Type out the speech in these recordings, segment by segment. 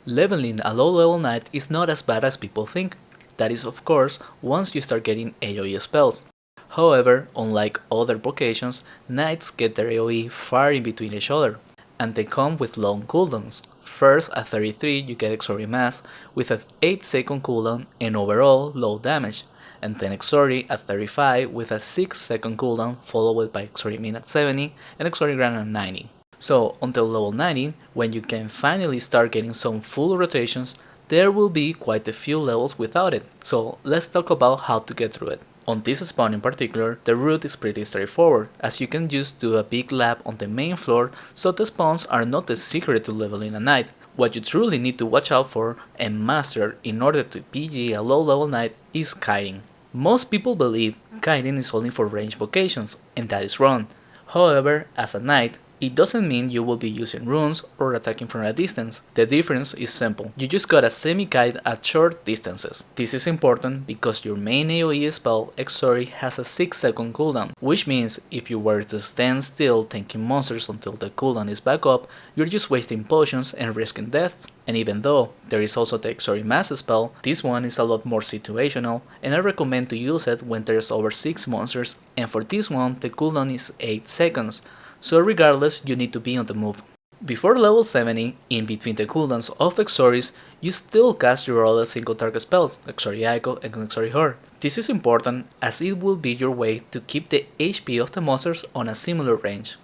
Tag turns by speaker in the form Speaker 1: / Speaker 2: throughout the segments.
Speaker 1: Leveling a low-level knight is not as bad as people think. That is of course once you start getting AoE spells. However, unlike other vocations, knights get their AoE far in between each other, and they come with long cooldowns. First at 33 you get Exori Mass with an 8-second cooldown and overall low damage, and then Exori at 35 with a 6-second cooldown followed by Exori Min at 70 and Exori Gran at 90. So until level 90, when you can finally start getting some full rotations, there will be quite a few levels without it, so let's talk about how to get through it. On this spawn in particular, the route is pretty straightforward, as you can just do a big lap on the main floor, so the spawns are not the secret to leveling a knight. What you truly need to watch out for and master in order to PG a low level knight is kiting. Most people believe kiting is only for ranged vocations, and that is wrong. However, as a knight, it doesn't mean you will be using runes or attacking from a distance. The difference is simple. You just got a semi-kite at short distances. This is important because your main AoE spell, Exori, has a 6-second cooldown, which means if you were to stand still tanking monsters until the cooldown is back up, you're just wasting potions and risking deaths. And even though there is also the Exori Mass spell, this one is a lot more situational, and I recommend to use it when there's over 6 monsters, and for this one the cooldown is 8 seconds. So regardless, you need to be on the move. Before level 70, in between the cooldowns of Exoris, you still cast your other single target spells, Exori Echo and Exori Horde. This is important as it will be your way to keep the HP of the monsters on a similar range,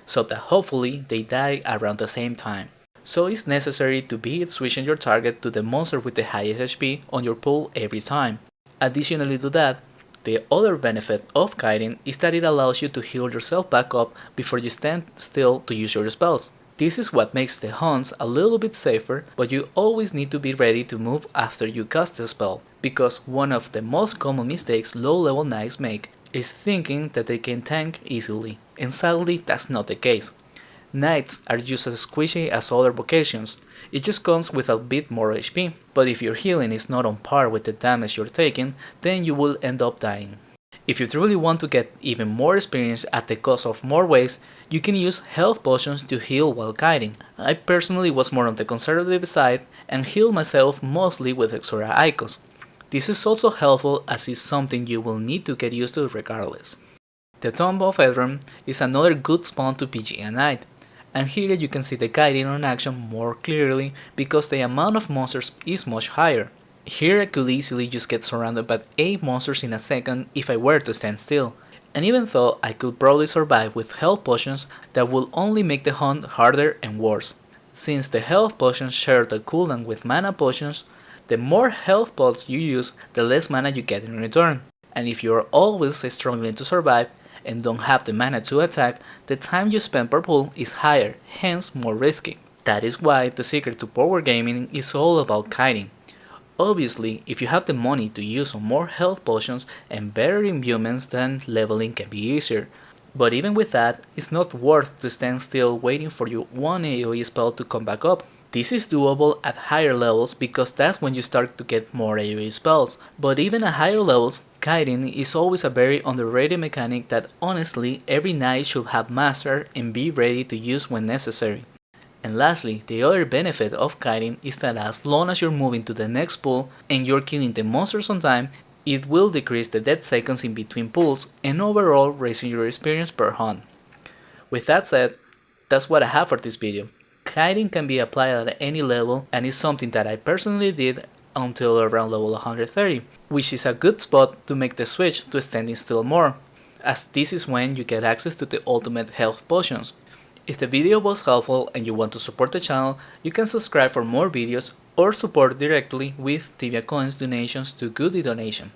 Speaker 1: so that hopefully they die around the same time. So it's necessary to be switching your target to the monster with the highest HP on your pool every time. Additionally to that, the other benefit of kiting is that it allows you to heal yourself back up before you stand still to use your spells. This is what makes the hunts a little bit safer, but you always need to be ready to move after you cast the spell, because one of the most common mistakes low level knights make is thinking that they can tank easily, and sadly that's not the case. Knights are just as squishy as other vocations, it just comes with a bit more HP, but if your healing is not on par with the damage you're taking, then you will end up dying. If you truly want to get even more experience at the cost of more ways, you can use health potions to heal while kiting. I personally was more on the conservative side and healed myself mostly with Exora Icos. This is also helpful as it's something you will need to get used to regardless. The Tomb of Edron is another good spawn to PG a knight. And here you can see the kiting on action more clearly because the amount of monsters is much higher. Here I could easily just get surrounded by 8 monsters in a second if I were to stand still, and even though I could probably survive with health potions, that will only make the hunt harder and worse. Since the health potions share the cooldown with mana potions, the more health pots you use, the less mana you get in return, and if you are always struggling to survive, and don't have the mana to attack, the time you spend per pull is higher, hence more risky. That is why the secret to power gaming is all about kiting. Obviously, if you have the money to use on more health potions and better imbuements, then leveling can be easier. But even with that, it's not worth to stand still waiting for your one AoE spell to come back up. This is doable at higher levels because that's when you start to get more AoE spells, but even at higher levels, kiting is always a very underrated mechanic that honestly every knight should have mastered and be ready to use when necessary. And lastly, the other benefit of kiting is that as long as you're moving to the next pool and you're killing the monsters on time, it will decrease the death seconds in between pulls and overall raising your experience per hunt. With that said, that's what I have for this video. Kiting can be applied at any level and is something that I personally did until around level 130, which is a good spot to make the switch to standing still more, as this is when you get access to the ultimate health potions. If the video was helpful and you want to support the channel, you can subscribe for more videos or support directly with Tibia coins donations to Goody Donation.